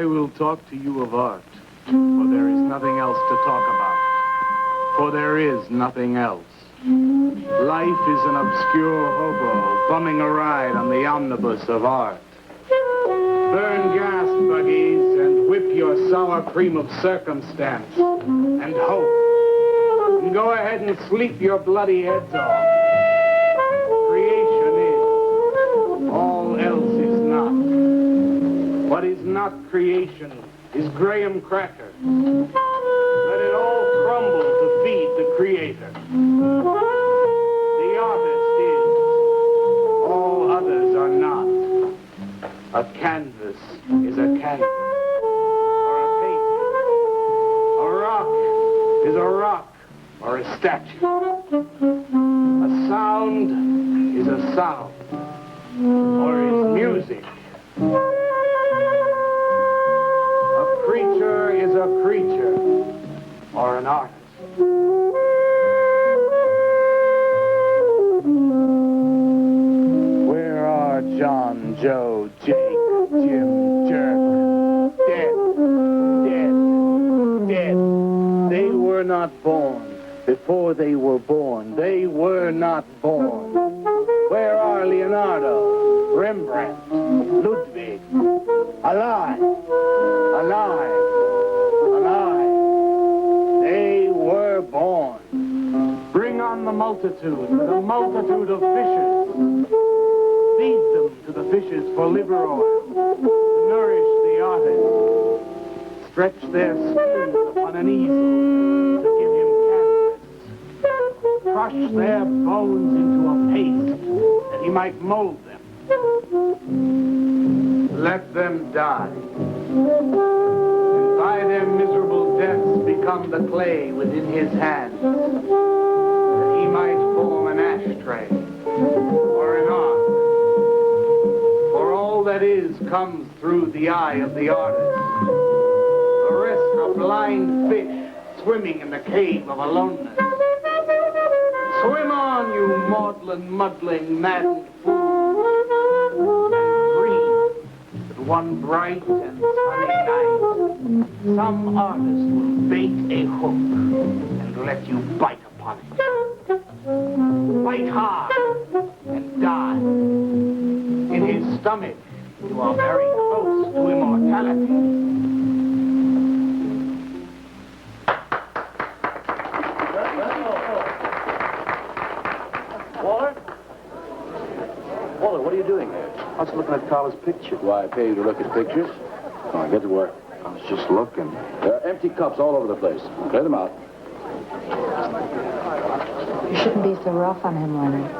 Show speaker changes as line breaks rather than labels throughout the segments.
I will talk to you of art, for there is nothing else to talk about. For there is nothing else. Life is an obscure hobo bumming a ride on the omnibus of art. Burn gas buggies and whip your sour cream of circumstance and hope. And go ahead and sleep your bloody heads off. Creation is. All else is not. What is not creation is graham cracker. Let it all crumble to feed the creator. The artist is. All others are not. A canvas is a canvas, or a painting. A rock is a rock, or a statue. A sound is a sound, or is music. A creature is a creature, or an artist. Where are John, Joe, Jake, Jim, Jerk? Dead. They were not born. Before they were born, they were not born. Where are Leonardo, Rembrandt, Ludwig? Alive. They were born. Bring on the multitude with a multitude of fishes. Feed them to the fishes for liver oil, to nourish the artist. Stretch their skins upon an easel to give him canvas. Crush their bones into a paste that he might mold them. Let them die. And by their miserable deaths become the clay within his hands, that he might form an ashtray or an ark. For all that is comes through the eye of the artist. The rest are blind fish swimming in the cave of aloneness. Swim on, you maudlin, muddling, maddened fool, and breathe that one bright and sunny night some artist will bait a hook and let you bite upon it. Bite hard and die. In his stomach, you are very close to immortality.
Walter, what are you doing here?
I was looking at Carla's picture.
Why, I pay you to look at pictures? Come on, get to work.
I was just looking.
There are empty cups all over the place. Clear them out.
You shouldn't be so rough on him, Leonard.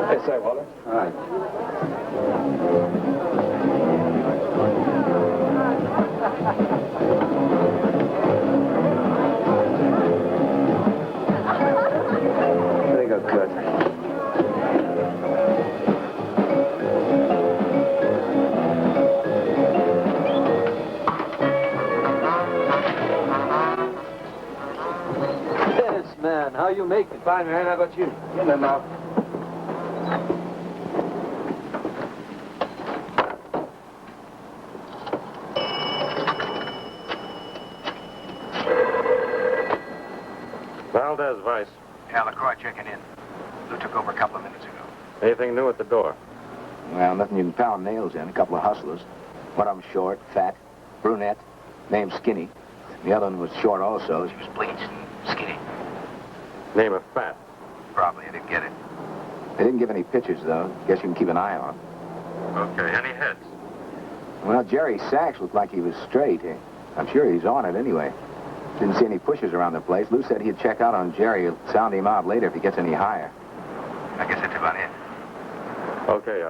Hey, say, Walter.
All right. Pretty good, Kurt.
Yes, man. How you making?
Fine, man. How about you?
In and out.
Valdez, Vice.
Yeah, LaCroix checking in. Lou took over a couple of minutes ago.
Anything new at the door?
Well, nothing you can pound nails in. A couple of hustlers. One of them short, fat, brunette, named Skinny. The other one was short also.
She was bleached and skinny.
Name of Fat.
Probably. I didn't get it.
They didn't give any pictures, though. Guess you can keep an eye on.
Okay, any heads?
Well, Jerry Sachs looked like he was straight. I'm sure he's on it anyway. Didn't see any pushers around the place. Lou said he'd check out on Jerry. He'll sound him out later if he gets any higher.
I guess that's about it.
Okay,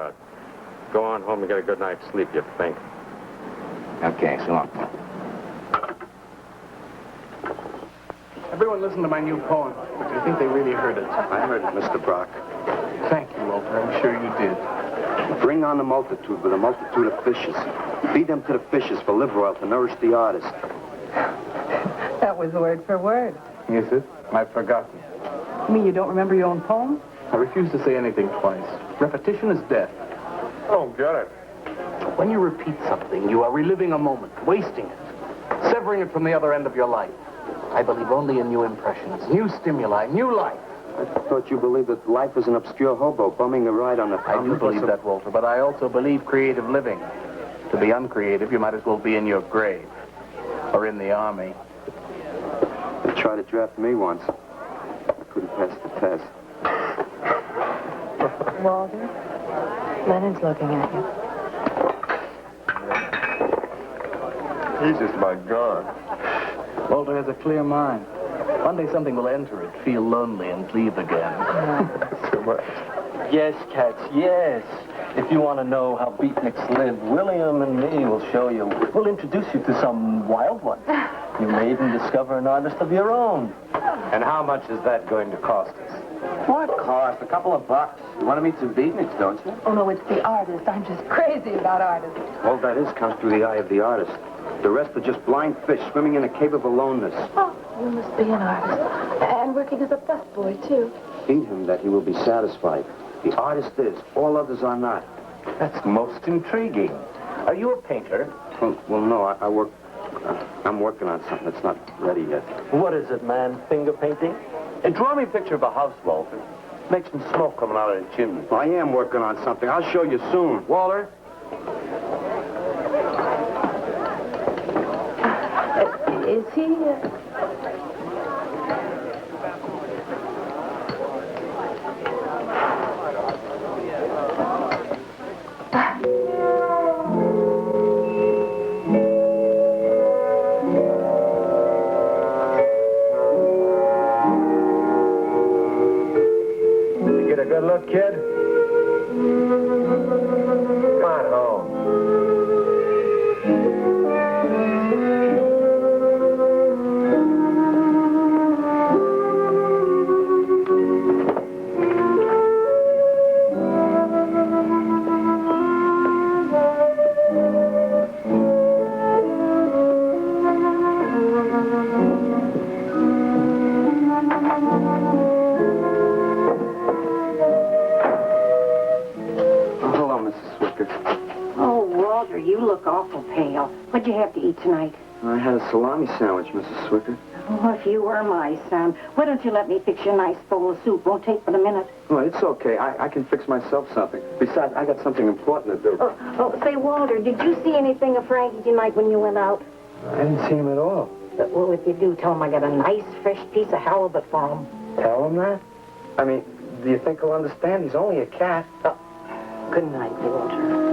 go on home and get a good night's sleep, you think.
Okay, so long.
Everyone listen to my new poem. Do you think they really heard it?
I heard it, Mr. Brock.
Thank you, Walter. I'm sure you did.
Bring on the multitude with a multitude of fishes. Feed them to the fishes for liver oil to nourish the artist.
That was word for word.
Is it? I've forgotten.
You mean you don't remember your own poem?
I
refuse to say anything twice. Repetition is death.
I don't get it.
When you repeat something, you are reliving a moment, wasting it, severing it from the other end of your life. I believe only in new impressions, new stimuli, new life.
I thought you believed that life was an obscure hobo bumming a ride on the...
I do believe that, Walter, but I also believe creative living. To be uncreative, you might as well be in your grave or in the army.
They tried to draft me once. I couldn't pass the test.
Walter, Leonard's looking at you.
He's just my gun.
Walter has a clear mind. One day something will enter it, feel lonely, and leave again.
So much.
Yes, Cats, yes. If you want to know how beatniks live, William and me will show you. We'll introduce you to some wild ones. You may even discover an artist of your own.
And how much is that going to cost us?
What cost? A couple of bucks. You want to meet some beatniks, don't you?
Oh, no, it's the artist. I'm just crazy about artists.
All that is comes through the eye of the artist. The rest are just blind fish swimming in a cave of aloneness.
Oh, you must be an artist. And working as a busboy, too.
Feed him that he will be satisfied. The artist is. All others are not.
That's most intriguing. Are you a painter?
Well, no, I work... I'm working on something that's not ready yet.
What is it, man? Finger painting?
And draw me a picture of a house, Walter. Make some smoke coming out of the chimney.
I am working on something. I'll show you soon. Walter?
Is he...
Get a good look, kid? Come on home.
Oh, Walter, you look awful pale. What'd you have to eat tonight?
I had a salami sandwich, Mrs. Swicker.
Oh, if you were my son, why don't you let me fix you a nice bowl of soup? Won't take but a minute.
Oh, it's okay. I can fix myself something. Besides, I got something important to do.
Say, Walter, did you see anything of Frankie tonight when you went out?
I didn't see him at all.
Well, if you do, tell him I got a nice, fresh piece of halibut for him.
Tell him that? I mean, do you think he'll understand? He's only a cat.
Good night, Walter.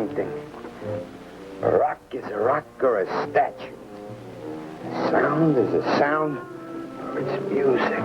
painting. A rock is a rock or a statue. A sound is a sound or it's music.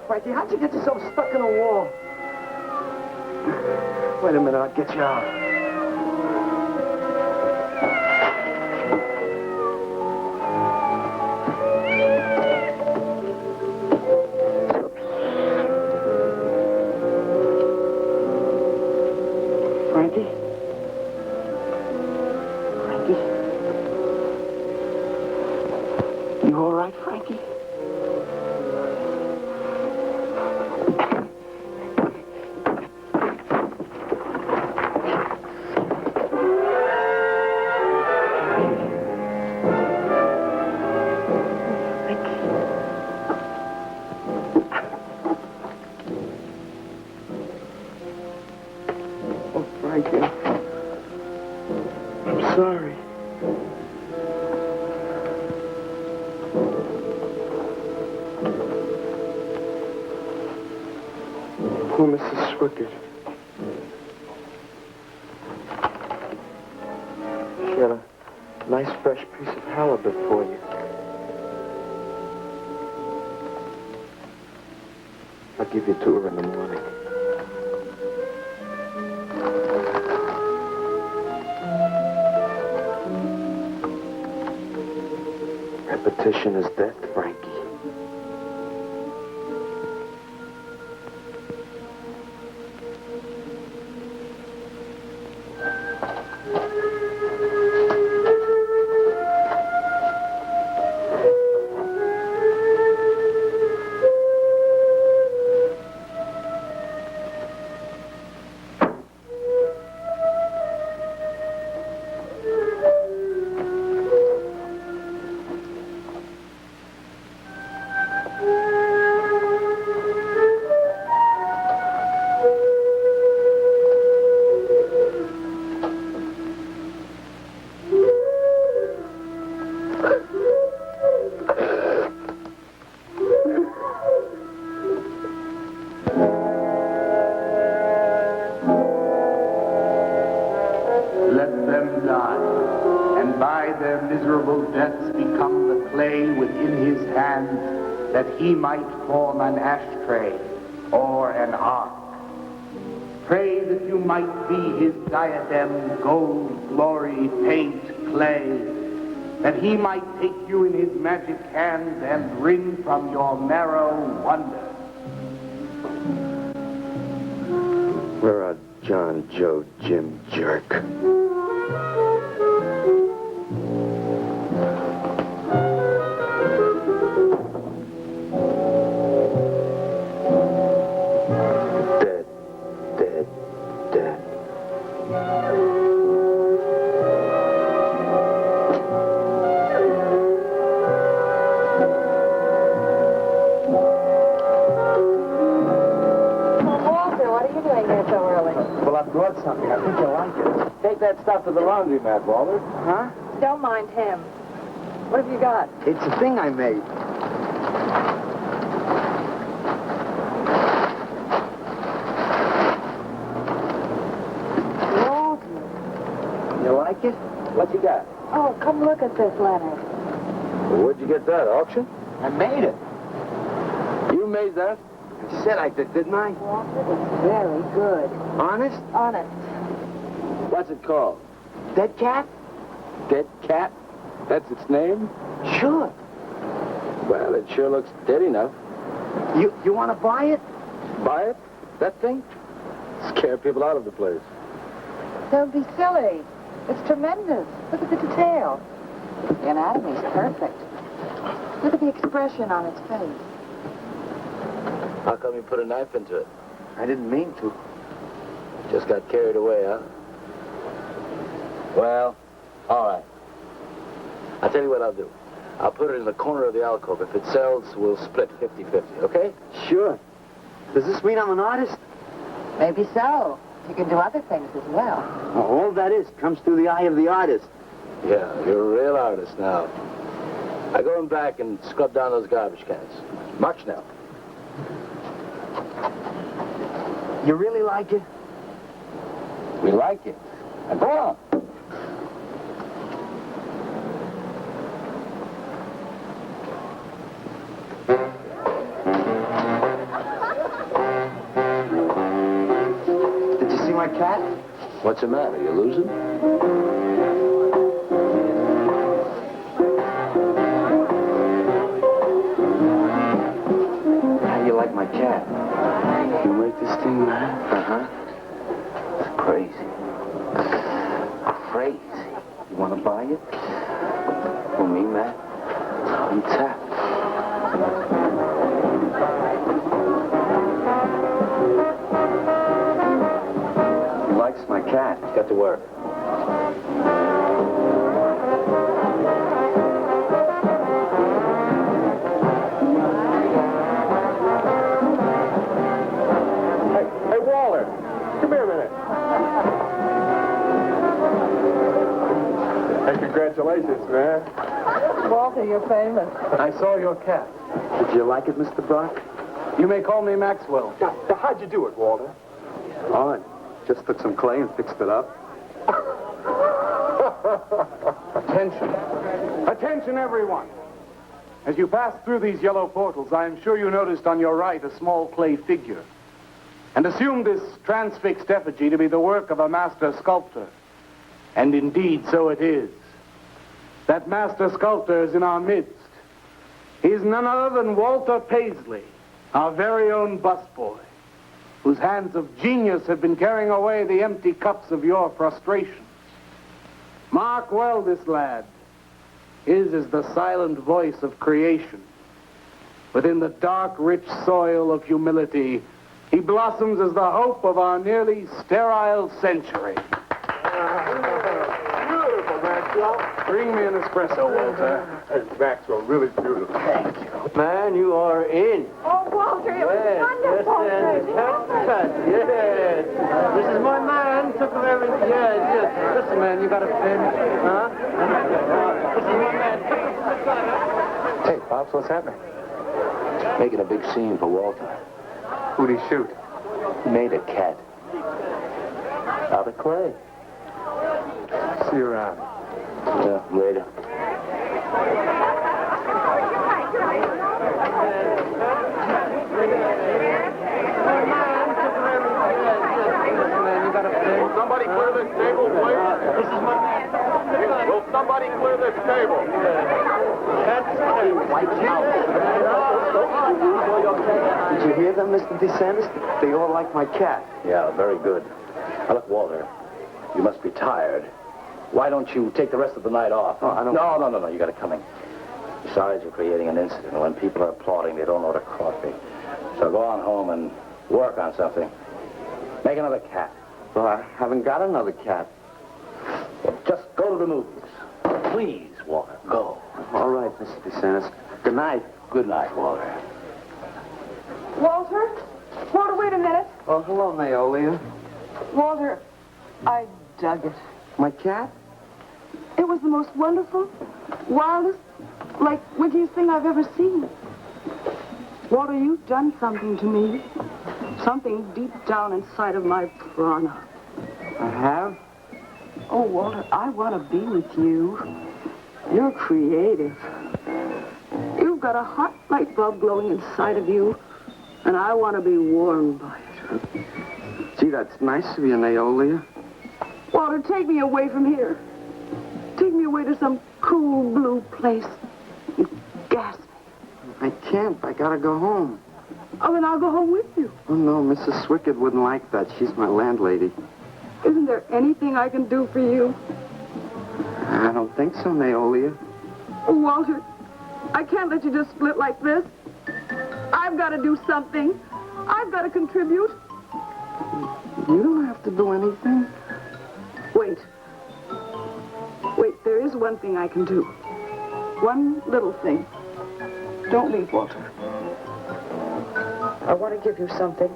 Frankie, how'd you get yourself stuck in a wall? Wait a minute, I'll get you out. Frankie? Frankie? You all right, Frankie? Oh, Mrs. Swickard. She had a nice fresh piece of halibut for you. I'll give you to her in the morning. Repetition is death, Frankie.
That he might form an ashtray or an ark. Pray that you might be his diadem, gold, glory, paint, clay, that he might take you in his magic hand and wring from your marrow wonder.
We're a John, Joe, Jim jerk.
Something. I think you'll like it. Take that stuff to the laundromat, Walter. Huh?
Don't mind him. What have you got?
It's a thing I made.
Walter.
You like it? What you got?
Oh, come look at this letter.
Well, where'd you get that, auction? I made it. You made that? I said I did, didn't I?
Walter, it's very good.
Honest?
Honest.
What's it called? Dead Cat? Dead Cat? That's its name? Sure. Well, it sure looks dead enough.
You want to buy it?
Buy it? That thing? Scare people out of the place.
Don't be silly. It's tremendous. Look at the detail. The anatomy's perfect. Look at the expression on its face.
How come you put a knife into it?
I didn't mean to.
Just got carried away, huh? Well, all right. I'll tell you what I'll do. I'll put it in the corner of the alcove. If it sells, we'll split 50-50, okay?
Sure. Does this mean I'm an artist?
Maybe so. You can do other things as well.
All that is comes through the eye of the artist.
Yeah, you're a real artist now. I go in back and scrub down those garbage cans. March now.
You really like it?
We like it. Now go on.
Did you see my cat?
What's the matter? You losing?
How do you like my cat?
You make this thing, man?
Uh-huh. It's crazy. Crazy. You want to buy it?
For me, man? I'm tapped. He likes my cat.
Get to work.
Hey, Waller, come here a minute. Hey, congratulations, man.
Walter, you're famous.
I saw your cat.
Did you like it, Mr. Brock?
You may call me Maxwell.
How'd you do it, Walter?
All right. Just took some clay and fixed it up.
Attention. Attention, everyone. As you pass through these yellow portals, I am sure you noticed on your right a small clay figure, and assumed this transfixed effigy to be the work of a master sculptor. And indeed, so it is. That master sculptor is in our midst. He is none other than Walter Paisley, our very own busboy, whose hands of genius have been carrying away the empty cups of your frustrations. Mark well this lad. His is the silent voice of creation. Within the dark, rich soil of humility, he blossoms as the hope of our nearly sterile century.
Beautiful, Maxwell.
Bring me an espresso, Walter.
Hey, Maxwell, really beautiful.
Thank you. Man, you are in.
Oh, Walter, it was
Yes,
wonderful.
yes. This is my man. Took him everything. Yes. Listen, man, you got a pen? Huh? This is my man.
Hey, Pops, what's happening?
Making a big scene for Walter.
Who'd he shoot?
He made a cat. Out of clay.
See you around.
Yeah, later.
Will somebody clear this table, please?
This is my man.
Will somebody clear this table?
Did you hear them, Mr. DeSantis? They all like my cat.
Yeah, very good. Now, look, Walter, you must be tired. Why don't you take the rest of the night off?
Oh, I don't...
No, you got it coming. Besides, you're creating an incident. When people are applauding, they don't order coffee. So go on home and work on something. Make another cat.
Well, I haven't got another cat.
Well, just go to the movies. Please, Walter, go.
All right, Mr. DeSantis. Good night.
Good night, Walter.
Walter? Walter, wait a minute.
Oh, hello, Naolia.
Walter, I dug it.
My cat?
It was the most wonderful, wildest, like, wittiest thing I've ever seen. Walter, you've done something to me. Something deep down inside of my prana.
I have?
Oh, Walter, I want to be with you. You're creative. You've got a hot light bulb glowing inside of you, and I want to be warmed by it.
Gee, that's nice of you, Naolia.
Walter, take me away from here. Take me away to some cool blue place. And gas me.
I can't. I gotta go home.
Oh, then I'll go home with you.
Oh, no, Mrs. Swickett wouldn't like that. She's my landlady.
Isn't there anything I can do for you?
I don't think so, Naolia.
Oh, Walter, I can't let you just split like this. I've got to do something. I've got to contribute.
You don't have to do anything.
Wait. Wait, there is one thing I can do. One little thing. Don't leave, Walter. I want to give you something.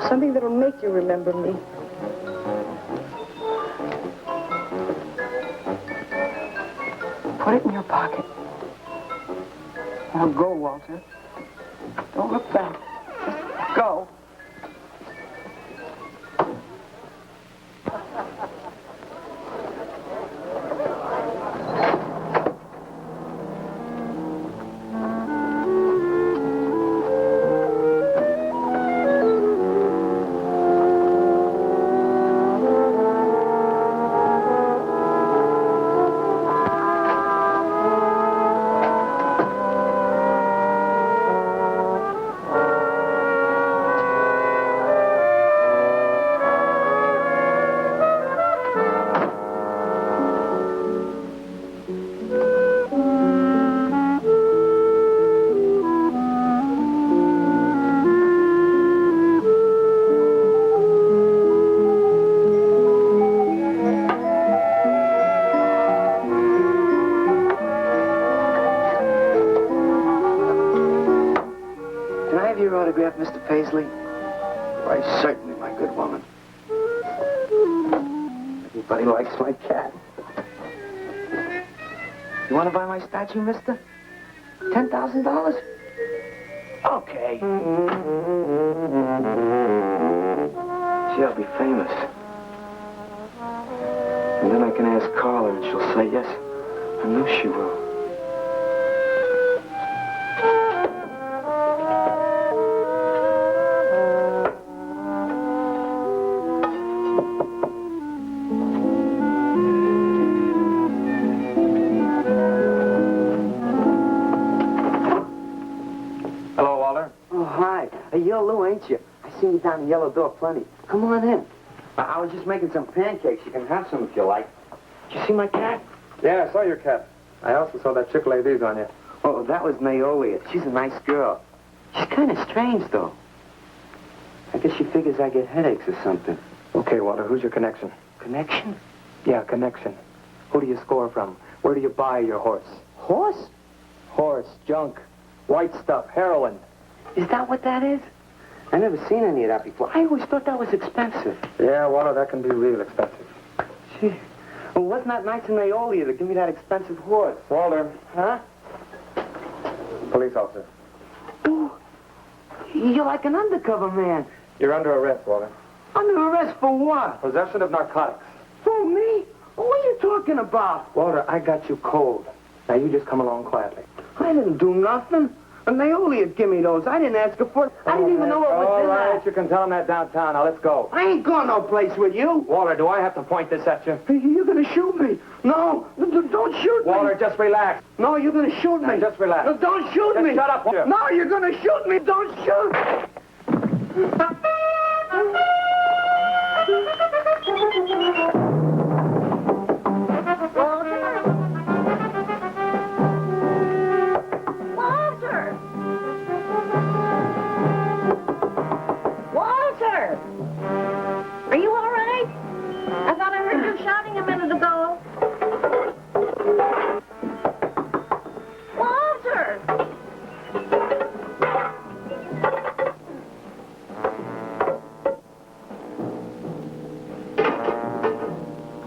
Something that'll make you remember me. Put it in your pocket. Now go, Walter. Don't look back. Just go.
Mr. Paisley? Why, certainly, my good woman. Everybody likes my cat. You want to buy my statue, mister? $10,000? Okay. Gee, I'll be famous. And then I can ask Carla, and she'll say yes. I know she will. I seen you down the yellow door plenty. Come on in. I was just making some pancakes. You can have some if you like. Did you see my cat?
Yeah, I saw your cat. I also saw that chick lay these on you.
Oh, that was Naolia. She's a nice girl. She's kind of strange, though. I guess she figures I get headaches or something.
Okay, Walter, who's your connection?
Connection?
Yeah, connection. Who do you score from? Where do you buy your horse?
Horse?
Horse, junk, white stuff, heroin.
Is that what that is? I never seen any of that before. I always thought that was expensive.
Yeah, Walter, that can be real expensive.
Gee. Well, wasn't that nice of Naolia to give me that expensive horse?
Walter.
Huh?
Police officer.
Oh, you're like an undercover man.
You're under arrest, Walter.
Under arrest for what?
Possession of narcotics.
For me? What are you talking about?
Walter, I got you cold. Now you just come along quietly.
I didn't do nothing. And Naolia give me those. I didn't ask her for it. I didn't even know it was in there.
All right, you can tell him that downtown. Now, let's go.
I ain't going no place with you.
Walter, do I have to point this at you?
You're going to shoot me. No, don't shoot me.
Walter, just relax.
No, you're going to shoot me.
Now, just relax.
No, don't shoot
just
me.
Shut up, Walter.
No, you're going to shoot me. Don't shoot.
Are you all right? I thought I heard you shouting a minute ago. Walter!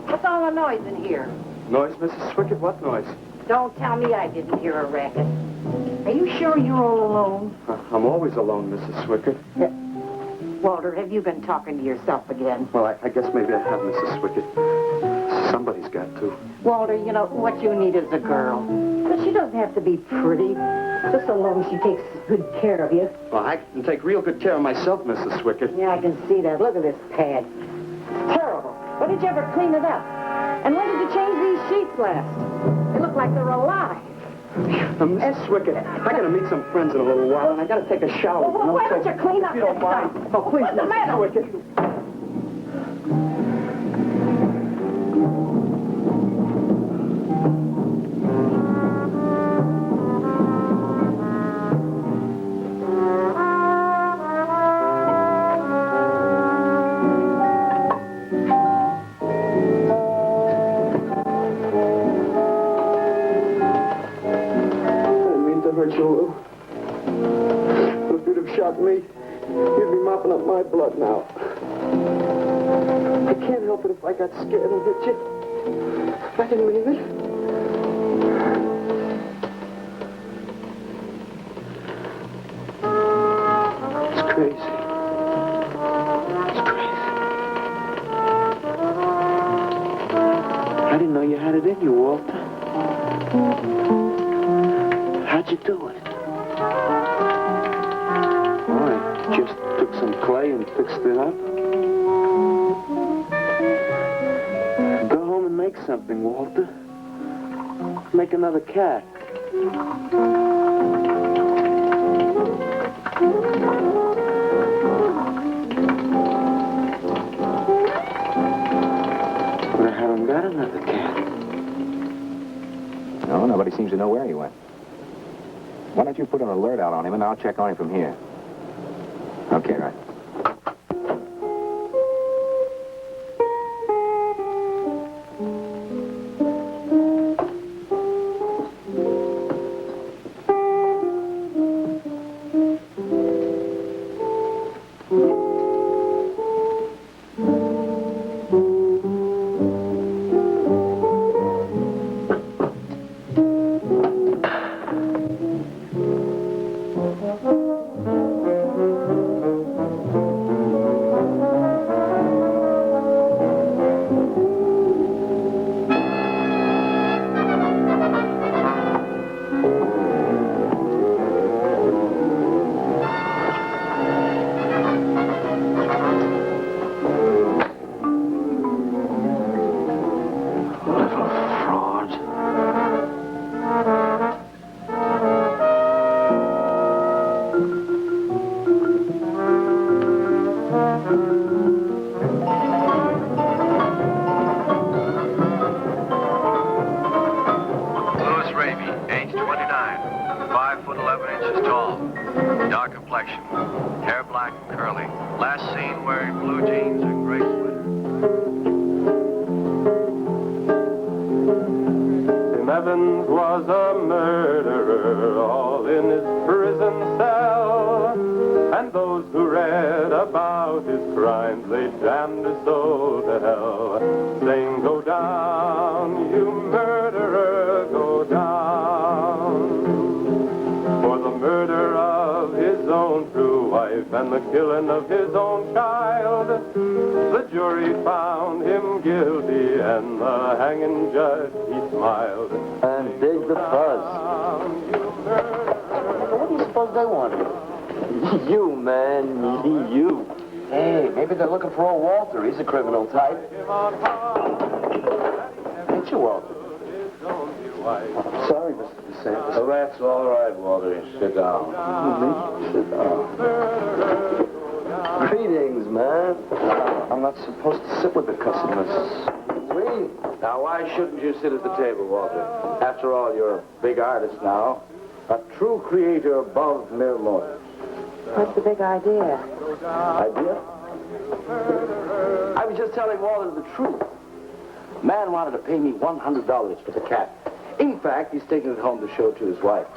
What's all the noise in here?
Noise, Mrs. Swickett? What noise?
Don't tell me I didn't hear a racket. Are you sure you're all alone?
I'm always alone, Mrs. Swickett.
Walter, have you been talking to yourself again?
Well, I guess maybe I have, Mrs. Swickett. Somebody's got to.
Walter, you know, what you need is a girl. But she doesn't have to be pretty, just so long as she takes good care of you.
Well, I can take real good care of myself, Mrs. Swickett.
Yeah, I can see that. Look at this pad. Terrible. When did you ever clean it up? And when did you change these sheets last? They look like they're alive.
Mrs. Swicket, I gotta meet some friends in a little while, and I gotta take a shower.
Well, why don't you clean up
If you don't
this
mind.
stuff?
Oh, please,
What's the
Mrs.
matter with
Swicket. Hurt you, Lou. But if you'd have shot me, you'd be mopping up my blood now. I can't help it if I got scared and hit you. I didn't mean it. It's crazy. It's crazy. I didn't know you had it in you, Walter. How'd you do it? Oh, I just took some clay and fixed it up. Go home and make something, Walter. Make another cat. But I haven't got another cat.
No, nobody seems to know where he went. Why don't you put an alert out on him, and I'll check on him from here. Okay, right.
And the killing of his own child, the jury found him guilty, and the hanging judge, he smiled.
And dig the fuzz. What do you suppose they wanted? You, man, you.
Hey, maybe they're looking for old Walter. He's a criminal type. Ain't you, Walter? Sorry, Mr. DeSantis.
Oh, that's all right, Walter. Sit down.
Sit down.
Greetings, man.
I'm not supposed to sit with the customers.
Me? Now, why shouldn't you sit at the table, Walter? After all, you're a big artist now. A true creator above mere mortals.
What's the big idea?
Idea? I was just telling Walter the truth. Man wanted to pay me $100 for the cat. In fact, he's taking it home to show it to his wife.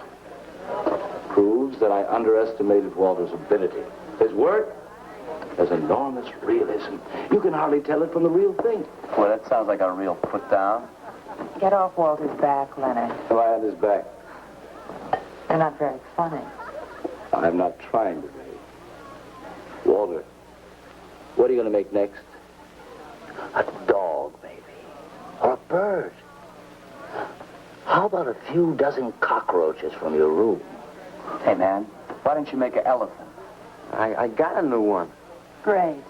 Proves that I underestimated Walter's ability. His work has enormous realism. You can hardly tell it from the real thing.
Well, that sounds like a real put-down.
Get off Walter's back, Leonard.
Am I on his back?
You're not very funny.
I'm not trying to be. Walter, what are you going to make next? A dog, maybe. Or a bird. How about a few dozen cockroaches from your room?
Hey, man, why don't you make an elephant? I got a new one.
Great.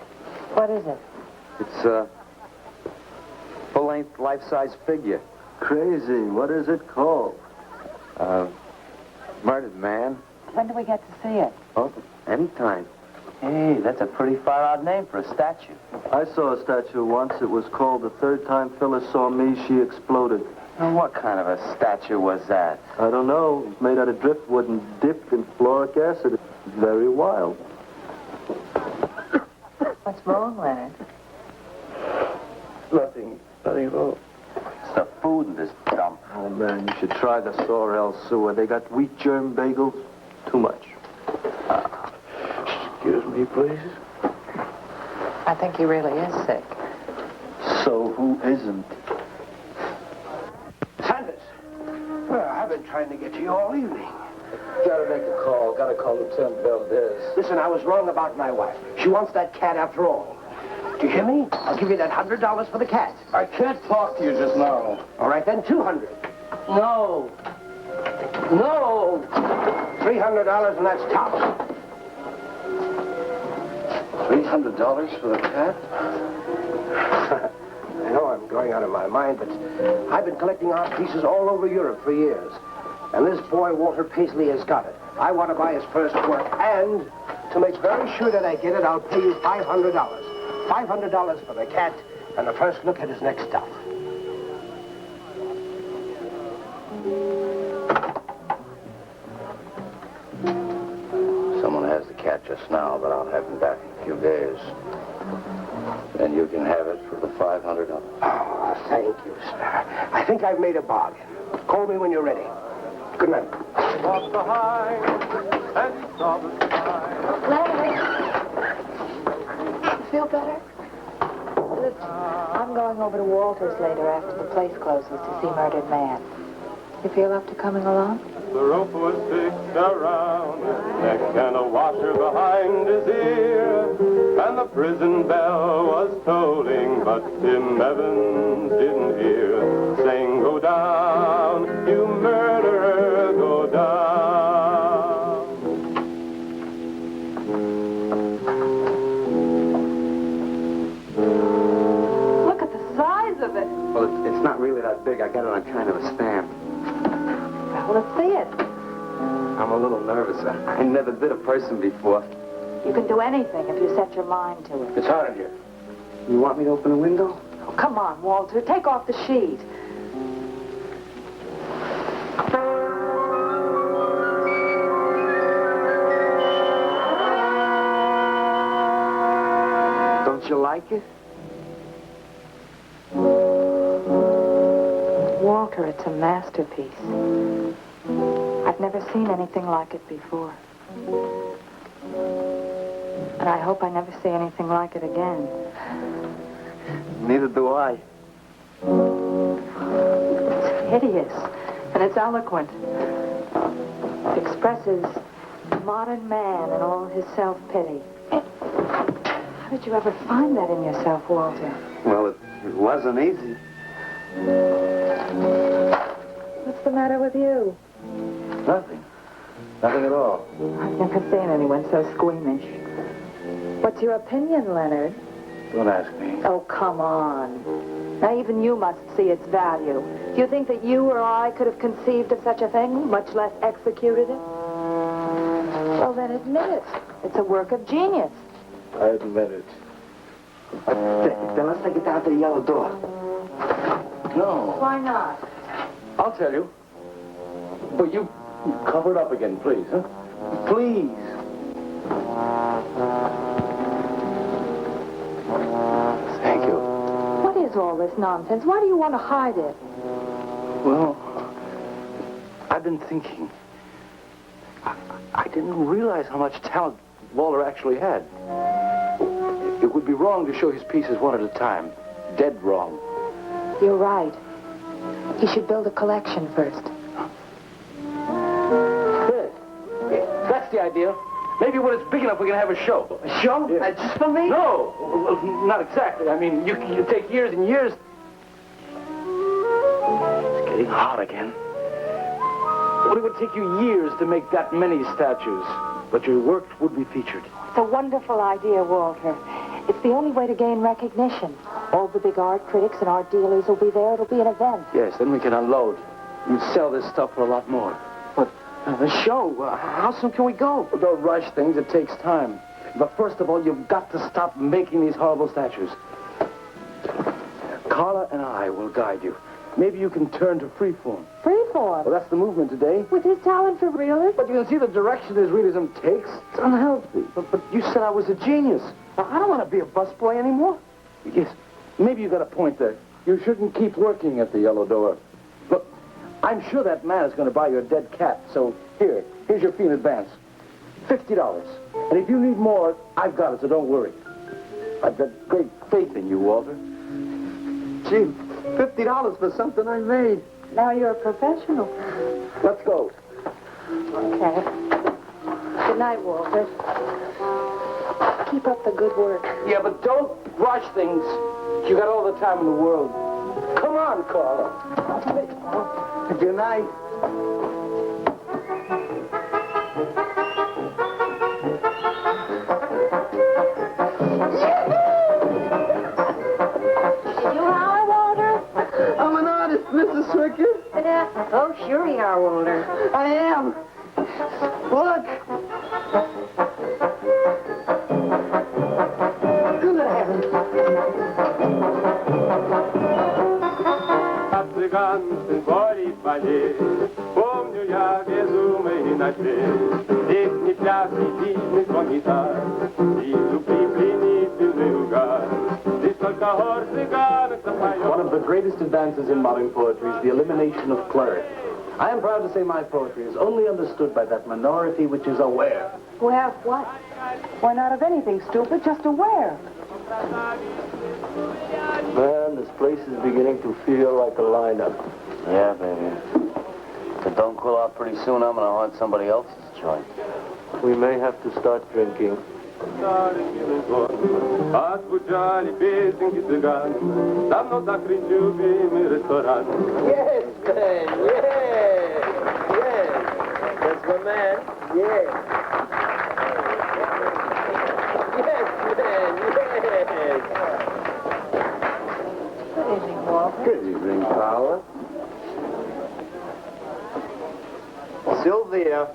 What is it?
It's a full-length, life-size figure.
Crazy. What is it called?
Murdered man.
When do we get to see it?
Oh, anytime.
Hey, that's a pretty far-out name for a statue. I saw a statue once. It was called The Third Time Phyllis Saw Me, She Exploded.
And what kind of a statue was that?
I don't know. It's made out of driftwood and dipped in fluoric acid. It's very wild.
What's wrong, Leonard?
Nothing at all.
It's the food in this dump.
Oh, man, you should try the Sorrel sewer. They got wheat germ bagels. Too much. Excuse me, please.
I think he really is sick.
So who isn't?
Sanders. Well, I've been trying to get to you all evening.
Gotta make a call. Gotta call Lieutenant Valdez.
Listen, I was wrong about my wife. She wants that cat after all. Do you hear me? I'll give you that $100 for the cat.
I can't talk to you just now.
All right, then, $200.
No. No.
$300, and that's tops.
$300 for the cat?
I know I'm going out of my mind, but I've been collecting art pieces all over Europe for years. And this boy, Walter Paisley, has got it. I want to buy his first work, and to make very sure that I get it, I'll pay you $500. $500 for the cat, and the first look at his next stuff.
Someone has the cat just now, but I'll have him back in a few days. And you can have it for the $500.
Oh, thank you, sir. I think I've made a bargain. Call me when you're ready. Good night.
Walked behind and saw the sky.
Larry. You feel better? Listen, I'm going over to Walter's later after the place closes to see Murdered Man. You feel up to coming along?
The rope was fixed around his neck and a washer behind his ear. And the prison bell was tolling, but Tim Evans didn't hear. Saying, go down, you murderer, go down.
Look at the size of it.
Well, it's not really that big. I got it on kind of a stand.
Well, let's see it.
I'm a little nervous. I never did a person before.
You can do anything if you set your mind to it.
It's hot in here. You want me to open a window?
Oh, come on, Walter. Take off the sheet.
Don't you like it?
Walter, it's a masterpiece. I've never seen anything like it before. And I hope I never see anything like it again.
Neither do I.
It's hideous, and it's eloquent. It expresses modern man and all his self-pity. How did you ever find that in yourself, Walter?
Well, it wasn't easy.
What's the matter with you?
Nothing. Nothing at all.
I've never seen anyone so squeamish. What's your opinion, Leonard?
Don't ask me.
Oh, come on. Now, even you must see its value. Do you think that you or I could have conceived of such a thing, much less executed it? Well, then admit it. It's a work of genius.
I admit it.
Then let's take it down to the yellow door.
No.
Why not?
I'll tell you. But you cover it up again, please, huh? Please. Thank you.
What is all this nonsense? Why do you want to hide it?
Well, I've been thinking. I didn't realize how much talent Walter actually had. It would be wrong to show his pieces one at a time. Dead wrong.
You're right. He should build a collection first.
There. That's the idea. Maybe when it's big enough, we can have a show.
A show?
Yeah.
Just for me?
No, well, not exactly. I mean, you take years and years. It's getting hot again. Well, it would take you years to make that many statues, but your work would be featured.
It's a wonderful idea, Walter. It's the only way to gain recognition. All the big art critics and art dealers will be there. It'll be an event.
Yes, then we can unload. You'd sell this stuff for a lot more. But the show, how soon can we go?
Don't rush things. It takes time. But first of all, you've got to stop making these horrible statues. Carla and I will guide you. Maybe you can turn to freeform.
Freeform?
Well, that's the movement today.
With his talent for realism?
But you can see the direction his realism takes. It's unhealthy. But you said I was a genius. Now, I don't want to be a busboy anymore. Yes, maybe you got a point there. You shouldn't keep working at the Yellow Door. Look, I'm sure that man is going to buy your dead cat. So here's your fee in advance. $50. And if you need more, I've got it, so don't worry. I've got great faith in you, Walter. Gee, $50 for something I made.
Now you're a professional.
Let's go.
Okay. Good night, Walter. Keep up the good work.
Yeah, but don't rush things. You got all the time in the world. Come on, Carla. Good night. Mrs. Swicker?
Oh, sure you are, Walter.
I am. Look. Good heavens.
Цыганцы боли полей, помню я безумный ночей, здесь не пляс, не дивный звон гитар, и тупый пленительный угар, здесь только хор цыганок запоет.
One of the greatest advances in modern poetry is the elimination of clarity. I am proud to say my poetry is only understood by that minority which is aware.
Who have what? Why, not of anything, stupid, just aware.
Man, this place is beginning to feel like a lineup.
Yeah, baby. If it don't cool off pretty soon, I'm gonna haunt somebody else's joint.
We may have to start drinking.
Отзвучали песенки цыган, давно закрыт любимый ресторан.
Yes, man, yes, yes. That's my man, yes. Yes, man, yes.
Good evening, Walter.
Good evening, Carla. Sylvia,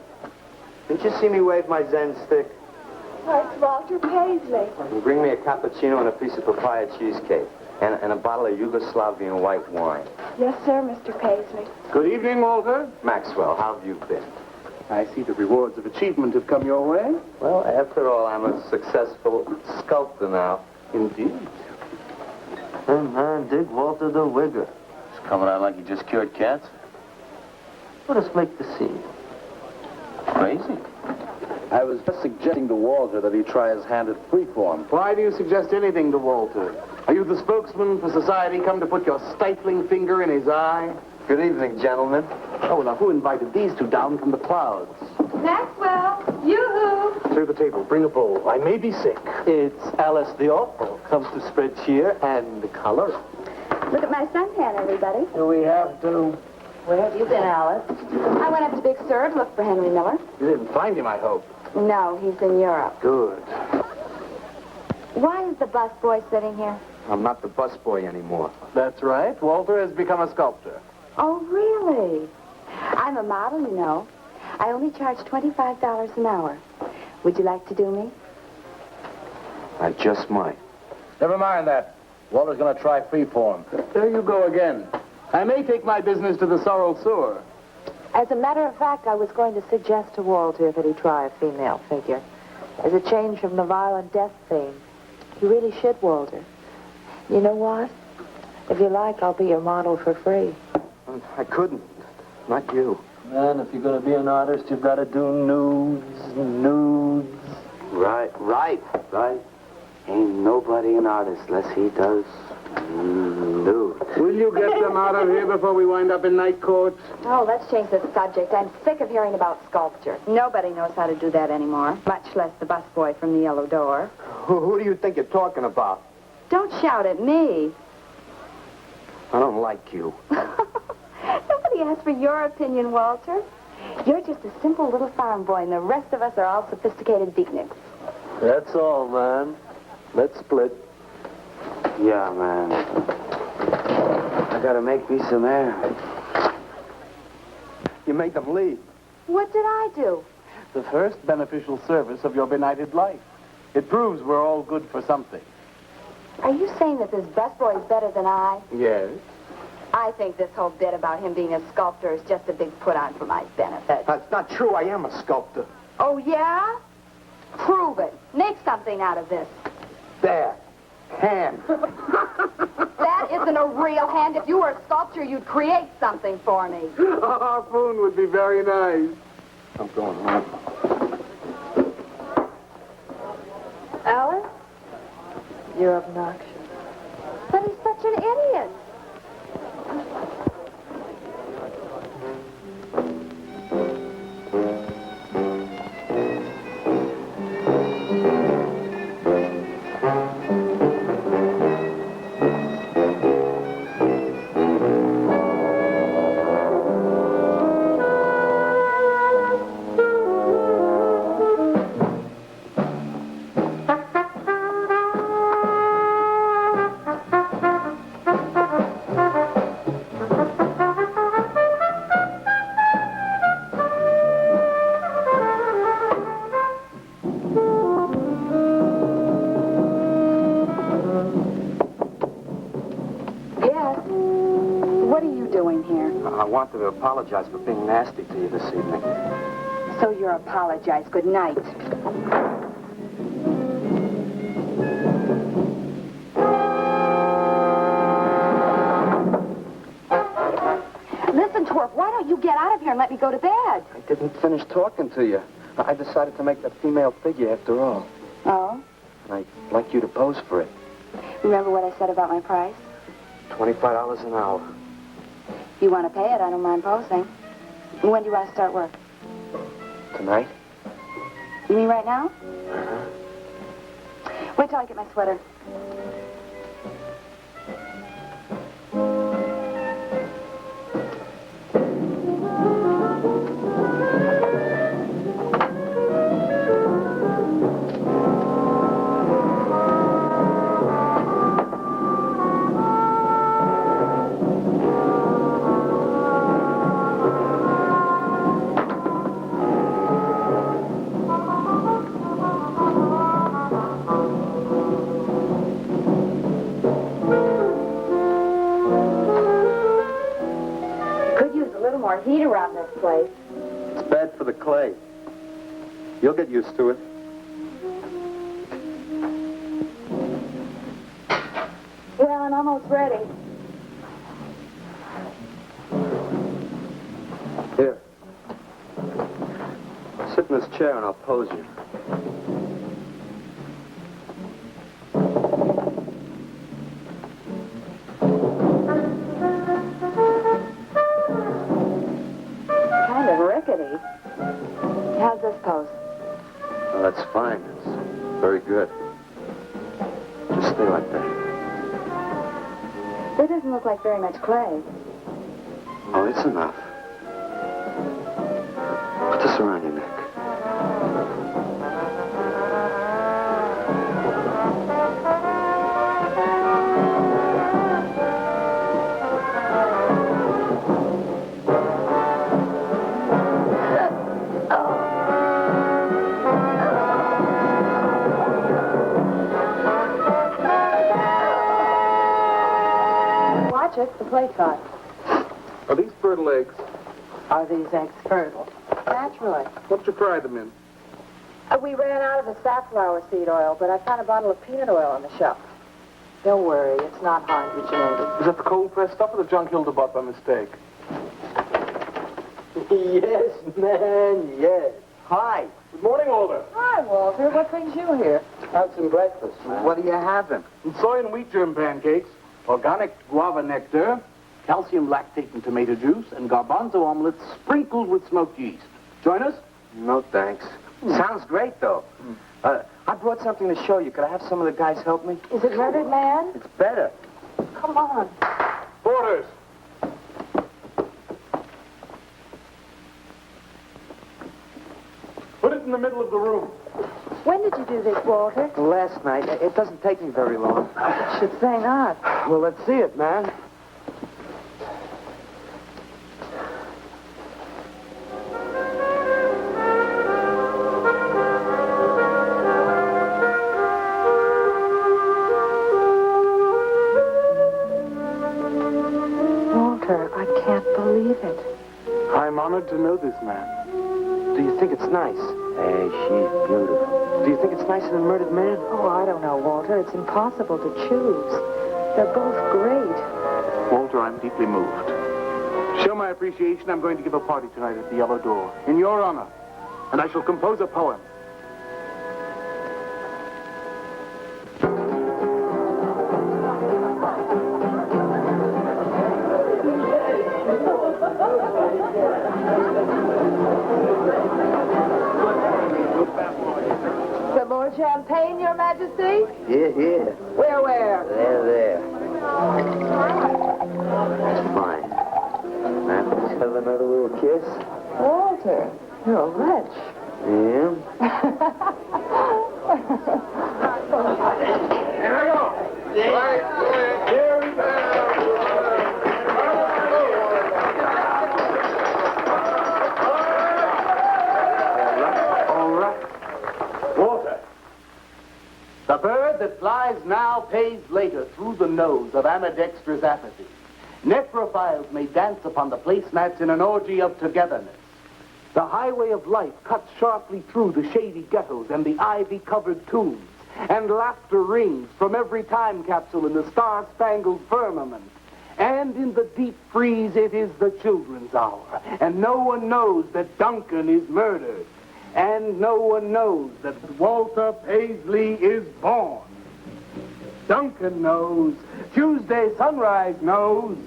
didn't you see me wave my Zen stick?
Oh, it's Walter Paisley.
Bring me a cappuccino and a piece of papaya cheesecake. And a bottle of Yugoslavian white wine.
Yes, sir, Mr. Paisley.
Good evening, Walter.
Maxwell, how have you been?
I see the rewards of achievement have come your way.
Well, after all, I'm a successful sculptor now.
Indeed.
Hey, man, dig Walter the Wigger. He's coming out like he just cured cancer. Let us make the scene. Crazy.
I was just suggesting to Walter that he try his hand at freeform. Why do you suggest anything to Walter? Are you the spokesman for society come to put your stifling finger in his eye?
Good evening, gentlemen.
Oh, now who invited these two down from the clouds?
Maxwell, yoo-hoo.
Clear the table. Bring a bowl. I may be sick.
It's Alice the Awful. Comes to spread cheer and color.
Look at my suntan, everybody.
Do we have to?
Where have you been, Alice? I went up to Big Sur to look for Henry Miller.
You didn't find him, I hope.
No, he's in Europe.
Good.
Why is the busboy sitting here?
I'm not the busboy anymore.
That's right. Walter has become a sculptor.
Oh, really? I'm a model, you know. I only charge $25 an hour. Would you like to do me?
I just might.
Never mind that. Walter's going to try freeform. There you go again. I may take my business to the sorrel sewer.
As a matter of fact, I was going to suggest to Walter that he try a female figure. As a change from the violent death theme. You really should, Walter. You know what? If you like, I'll be your model for free.
I couldn't. Not you.
Man, if you're going to be an artist, you've got to do nudes.
Right. Ain't nobody an artist unless he does nude.
Will you get them out of here before we wind up in night court?
Oh, let's change the subject. I'm sick of hearing about sculpture. Nobody knows how to do that anymore, much less the busboy from the Yellow Door.
Who do you think you're talking about?
Don't shout at me.
I don't like you.
Nobody asked for your opinion, Walter. You're just a simple little farm boy, and the rest of us are all sophisticated beatniks.
That's all, man. Let's split.
Yeah, man. I gotta make me some air.
You make them leave.
What did I do?
The first beneficial service of your benighted life. It proves we're all good for something.
Are you saying that this busboy is better than I?
Yes?
I think this whole bit about him being a sculptor is just a big put-on for my benefit.
That's not true. I am a sculptor.
Oh, yeah? Prove it. Make something out of this.
There. Hand.
That isn't a real hand. If you were a sculptor, you'd create something for me.
A harpoon would be very nice. I'm going home.
Alan? You're obnoxious. But he's such an idiot.
I wanted to apologize for being nasty to you this evening.
So you're apologized. Good night. Listen, Torp, why don't you get out of here and let me go to bed?
I didn't finish talking to you. I decided to make that female figure after all.
Oh?
And I'd like you to pose for it.
Remember what I said about my price?
$25 an hour.
If you want to pay it, I don't mind posing. When do you want to start work?
Tonight?
You mean right now? Wait till I get my sweater. Heat around this place.
It's bad for the clay. You'll get used to it.
Well, I'm almost ready.
Here. Sit in this chair and I'll pose you.
How's this pose?
Oh, that's fine. It's very good. Just stay like that.
It doesn't look like very much clay.
Oh, it's enough. Put this around your neck.
The play caught.
Are these fertile eggs?
Are these eggs fertile? Naturally.
What did you fry them in?
We ran out of the safflower seed oil, but I found a bottle of peanut oil on the shelf. Don't worry, it's not hydrogenated.
Is that the cold-pressed stuff or the junk Hilda bought by mistake?
Yes, man, yes. Hi.
Good morning, Walter.
Hi, Walter. What brings you here?
Have some breakfast, man. What are you having?
Some soy and wheat germ pancakes, organic guava nectar, calcium lactate and tomato juice, and garbanzo omelets sprinkled with smoked yeast. Join us?
No, thanks. Sounds great, though. I brought something to show you. Could I have some of the guys help me?
Is it Murdered Man?
It's better.
Come on.
Orders. Put it in the middle of the room.
When did you do this, Walter?
Last night. It doesn't take me very long.
I should say not.
Well, let's see it, man.
honored to know this man.
Do you think it's nice? Hey, she's beautiful. Do you think it's nicer than Murdered Man?
Oh, I don't know, Walter. It's impossible to choose. They're both great.
Walter, I'm deeply moved. Show my appreciation, I'm going to give a party tonight at the Yellow Door, in your honor. And I shall compose a poem.
Some more champagne, Your Majesty?
Yeah.
Where?
There. That's fine. Now, let's have another little kiss.
Walter, you're a wretch.
Yeah?
Here I go. Here we
All right. Walter. The bird that flies now pays later through the nose of ambidextrous apathy. Necrophiles may dance upon the placemats in an orgy of togetherness. The highway of life cuts sharply through the shady ghettos and the ivy-covered tombs, and laughter rings from every time capsule in the star-spangled firmament. And in the deep freeze, it is the children's hour, and no one knows that Duncan is murdered, and no one knows that Walter Paisley is born. Duncan knows. Tuesday sunrise knows.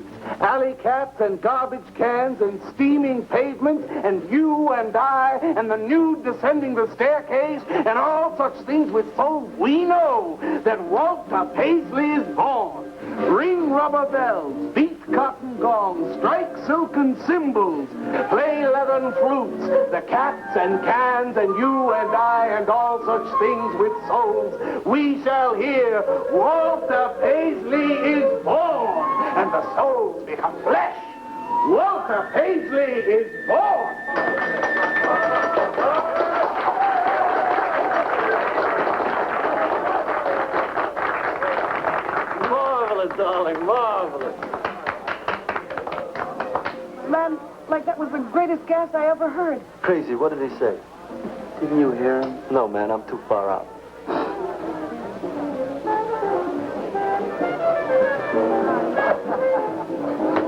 Alley cats and garbage cans and steaming pavements and you and I and the nude descending the staircase and all such things with souls, we know that Walter Paisley is born. Ring rubber bells, beat cotton gongs, strike silken cymbals, play leathern flutes, the cats and cans and you and I and all such things with souls. We shall hear Walter Paisley is born, and the souls become flesh. Walter Paisley is born.
Marvelous, darling, marvelous.
Man, like that was the greatest gas I ever heard.
Crazy, what did he say? Didn't you hear him? No, man, I'm too far out.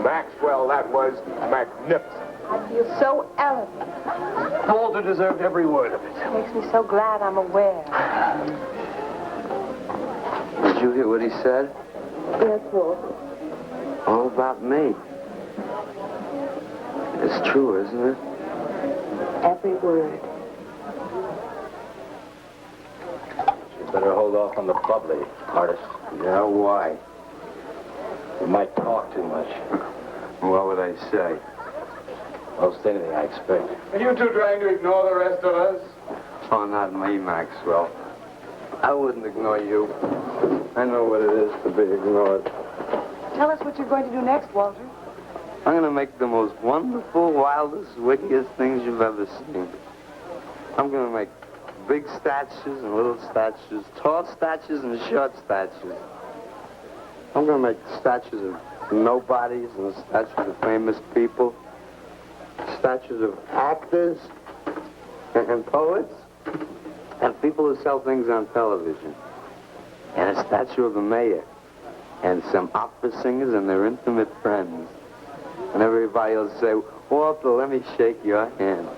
Maxwell, that was magnificent.
I feel so elegant.
Walter deserved every word of it.
It makes me so glad I'm aware.
Did you hear what he said?
Yes, Walter.
All about me. It's true, isn't it?
Every word.
You better hold off on the bubbly, artist.
Yeah, why?
You might talk too much.
What would I say?
Most anything, I expect.
Are you two trying to ignore the rest of us?
Oh, not me, Maxwell. I wouldn't ignore you. I know what it is to be ignored.
Tell us what you're going to do next, Walter.
I'm going to make the most wonderful, wildest, wickedest things you've ever seen. I'm going to make big statues and little statues, tall statues and short statues. I'm going to make statues of nobodies and statues of famous people, statues of actors and poets and people who sell things on television, and a statue of the mayor and some opera singers and their intimate friends. And everybody will say, Walter, let me shake your hand.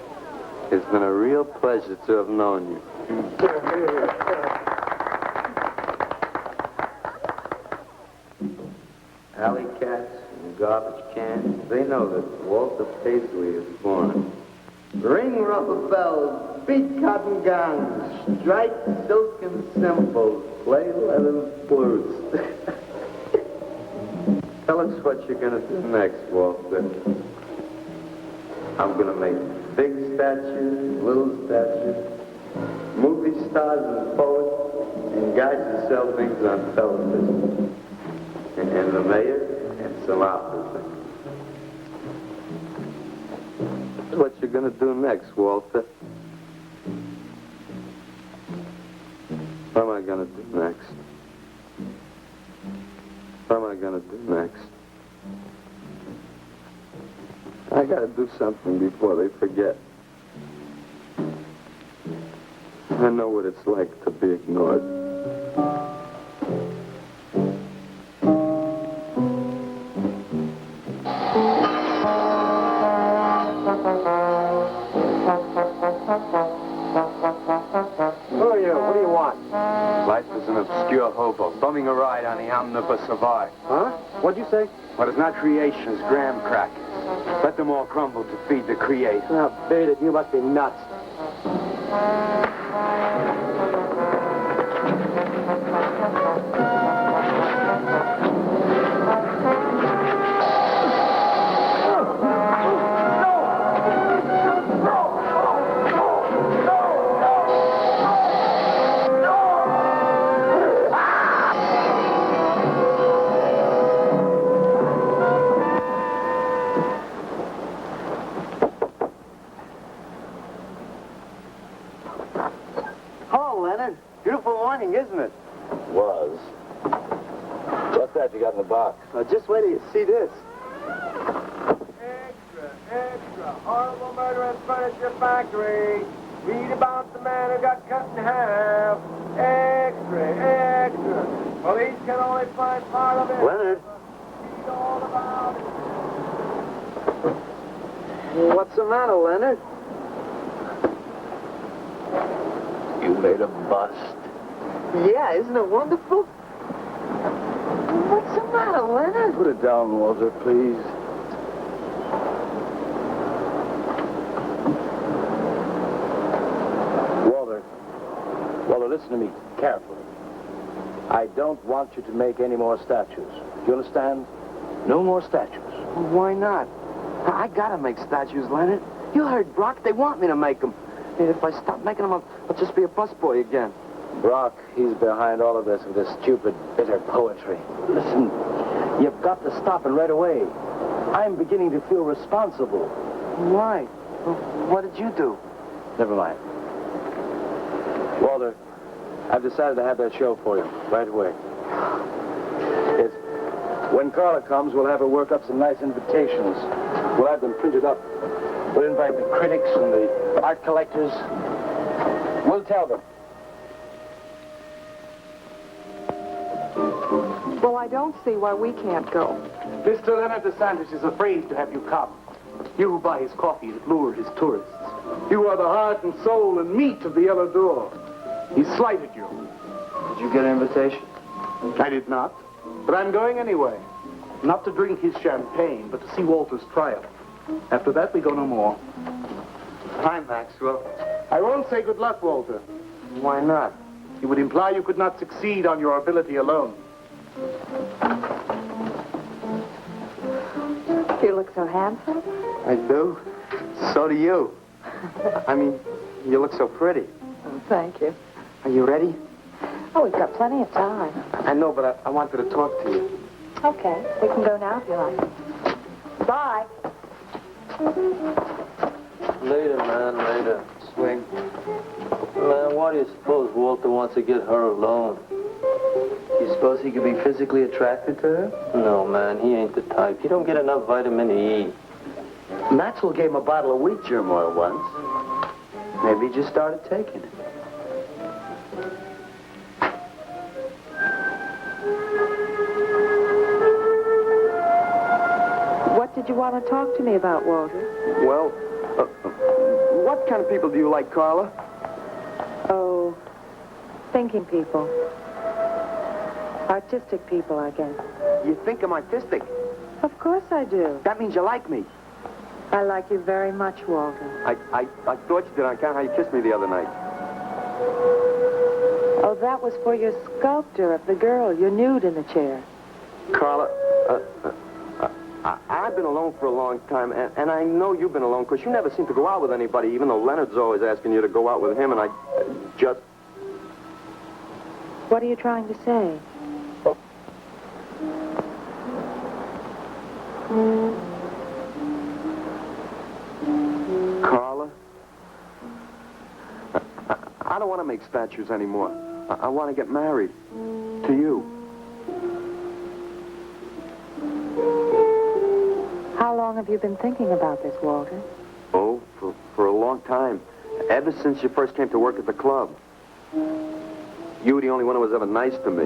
It's been a real pleasure to have known you. Alley cats and garbage cans, they know that Walter Paisley is born. Ring rubber bells, beat cotton gongs, strike silken cymbals, play leathern flutes. Tell us what you're going to do next, Walter. I'm going to make big statues, little statues, movie stars and poets, and guys who sell things on television. And the mayor and some officers. That's what you're going to do next, Walter. What am I going to do next? What am I going to do next? I gotta do something before they forget. I know what it's like to be ignored.
Who are you? What do you want?
Life is an obscure hobo, bumming a ride on the omnibus survive.
Huh? What'd you say?
What is not creation is graham crackers. Let them all crumble to feed the creator.
Oh, beat it. You must be nuts.
Hello, Leonard. Beautiful morning, isn't it?
Was. What's that you got in the box?
Just wait till you see this.
Extra, extra. Horrible murder at furniture factory. Read about the man who got cut in half. Extra, extra. Police can only find part of it.
Leonard.
Read all about it.
What's the matter, Leonard?
You made a bust.
Yeah, isn't it wonderful? What's the matter, Leonard?
Put it down, Walter, please.
Walter, listen to me carefully. I don't want you to make any more statues. Do you understand? No more statues.
Why not? I gotta make statues, Leonard. You heard Brock. They want me to make them. And if I stop making them, I'll just be a busboy again.
Brock, he's behind all of this with his stupid, bitter poetry. Listen, you've got to stop it right away. I'm beginning to feel responsible.
Why? What did you do?
Never mind. Walter, I've decided to have that show for you right away. When Carla comes, we'll have her work up some nice invitations. We'll have them printed up. We'll invite the critics and the art collectors. We'll tell them.
Well, I don't see why we can't go.
Mr. Leonard DeSantis is afraid to have you come. You who buy his coffee and lure his tourists. You are the heart and soul and meat of the Yellow Door. He slighted you.
Did you get an invitation?
I did not. But I'm going anyway. Not to drink his champagne, but to see Walter's triumph. After that, we go no more.
Hi, Maxwell.
I won't say good luck, Walter.
Why not?
It would imply you could not succeed on your ability alone.
You look so handsome.
I do. So do you. I mean, you look so pretty.
Oh, thank you.
Are you ready?
Oh, we've got plenty of time.
I know, but I wanted to talk to you.
Okay, we can go now if you like. Bye.
Later, man, later.
Swing.
Man, why do you suppose Walter wants to get her alone?
You suppose he could be physically attracted to her?
No, man, he ain't the type. He don't get enough vitamin E.
Maxwell gave him a bottle of wheat germ oil once. Maybe he just started taking it.
What did you want to talk to me about, Walter?
Well, what kind of people do you like, Carla?
Oh, thinking people. Artistic people, I guess.
You think I'm artistic?
Of course I do.
That means you like me.
I like you very much, Walter.
I thought you did on account of how you kissed me the other night.
Oh, that was for your sculpture of the girl, your nude in the chair.
Carla, I've been alone for a long time, and I know you've been alone, because you never seem to go out with anybody, even though Leonard's always asking you to go out with him, and I just...
What are you trying to say?
Carla, I don't want to make statues anymore. I want to get married. To you.
How long long have you been thinking about this, Walter?
Oh, for a long time. Ever since you first came to work at the club. You were the only one who was ever nice to me.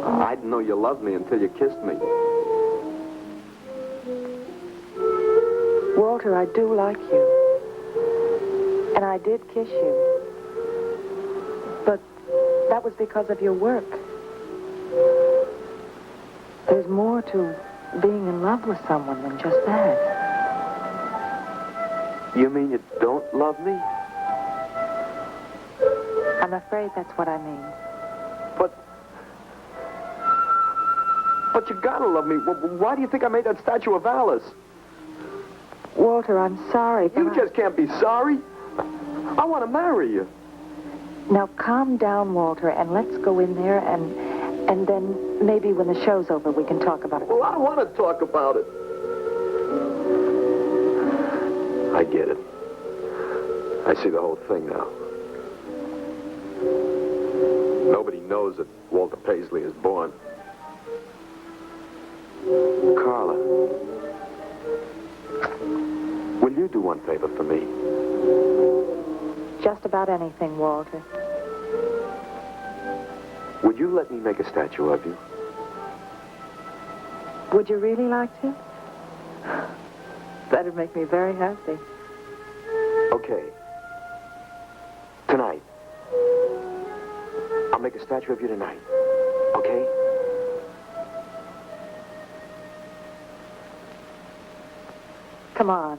I didn't know you loved me until you kissed me.
Walter, I do like you. And I did kiss you. But that was because of your work. There's more to being in love with someone than just that.
You mean you don't love me?
I'm afraid that's what I mean.
But you gotta love me. Why do you think I made that statue of Alice?
Walter, I'm sorry, but
You just can't be sorry. I want to marry you.
Now, calm down, Walter, and let's go in there, and then maybe when the show's over, we can talk about it.
Well, I don't want to talk about it. I get it. I see the whole thing now. Nobody knows that Walter Paisley is born. Carla, will you do one favor for me?
Just about anything, Walter.
Would you let me make a statue of you?
Would you really like to? That'd make me very happy.
Okay. Tonight. I'll make a statue of you tonight. Okay?
Come on.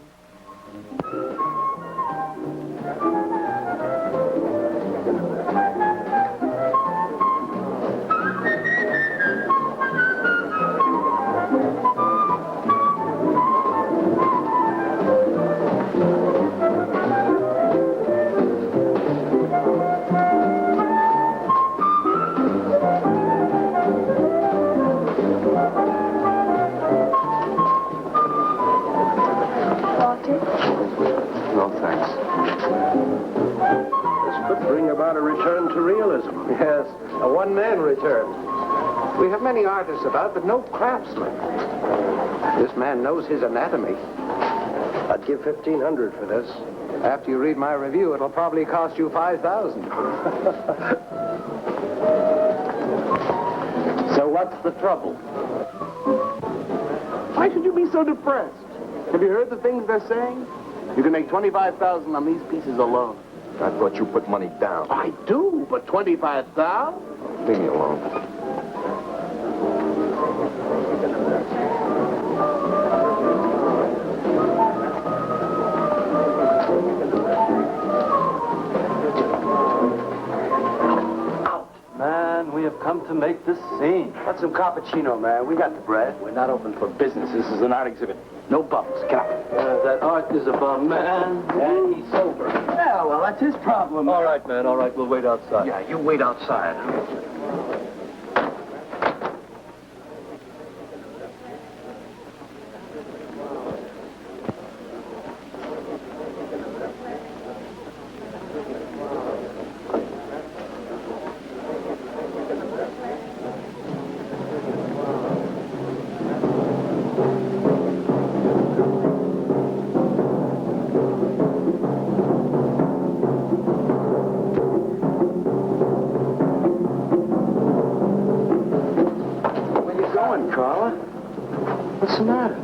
No, thanks.
This could bring about a return to realism.
Yes, a one-man return. We have many artists about, but no craftsmen. This man knows his anatomy.
I'd give $1,500 for this.
After you read my review, it'll probably cost you $5,000.
So what's the trouble? Why should you be so depressed? Have you heard the things they're saying? You can make $25,000 on these pieces alone.
I thought you put money down.
I do, but $25,000?
Leave me alone.
Man, we have come to make this scene.
What's some cappuccino, man? We got the bread. We're not open for business. This is an art exhibit. No bubbles. Get out.
That art is a bum, man.
And he's sober.
Yeah, well, that's his problem. All right, man, all right. We'll wait outside.
Yeah, you wait outside.
Carla? What's the matter?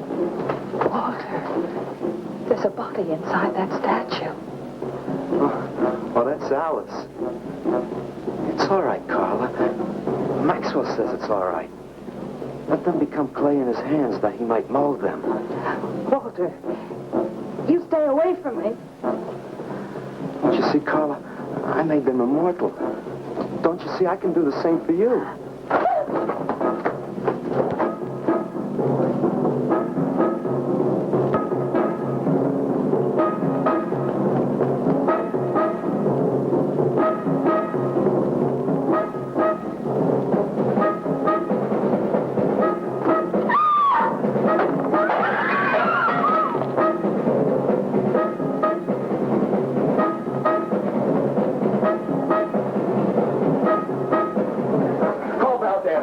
Walter, there's a body inside that statue.
Oh, that's Alice. It's all right, Carla. Maxwell says it's all right. Let them become clay in his hands that he might mold them.
Walter, you stay away from me.
Don't you see, Carla? I made them immortal. Don't you see, I can do the same for you.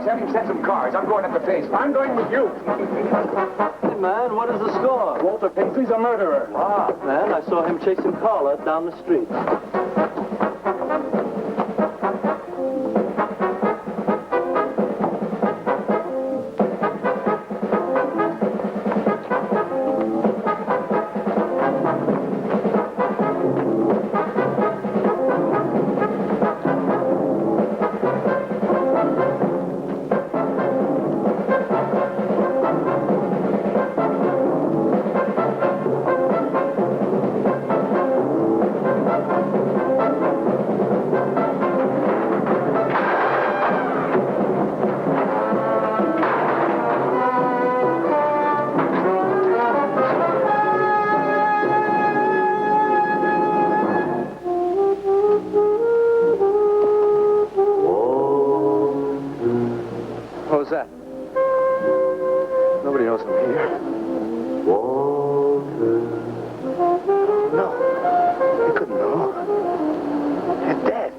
have him set some cards. I'm going up the face.
I'm going with you.
Hey, man, what is the score?
Walter Paisley's a murderer.
Ah, man, I saw him chasing Carla down the street.
What was that? Nobody knows I'm here.
Walter.
No. They couldn't know. They're dead.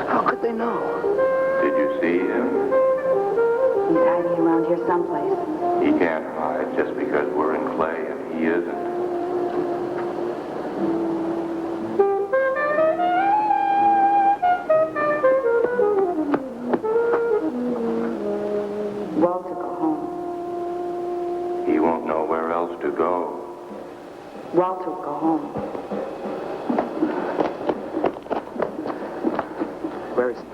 How could they know?
Did you see him?
He's hiding around here someplace.
He can't hide just because we're in Clay and he isn't.
Walter, go home.
He won't know where else to go.
Walter, go home.
Where is he?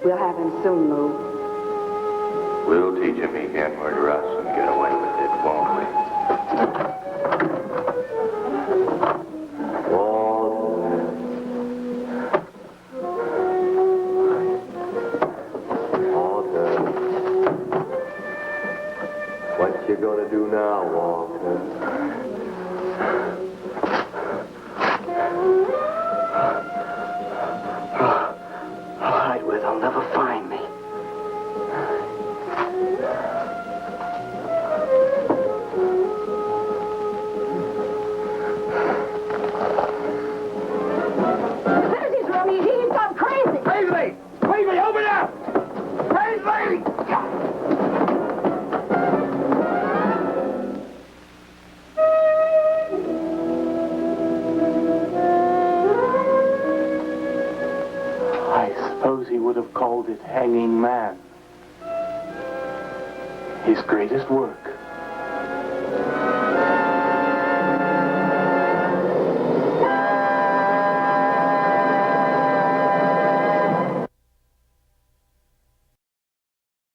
We'll have him soon, Lou.
We'll teach him he can't murder us and get away with it, won't we?
What you gonna do now, Walter?
I'll hide where they'll never find me.
There's his rummy. He's gone crazy.
Paisley! Paisley, open up! Paisley! I suppose he would have called it Hanging Man. His greatest work.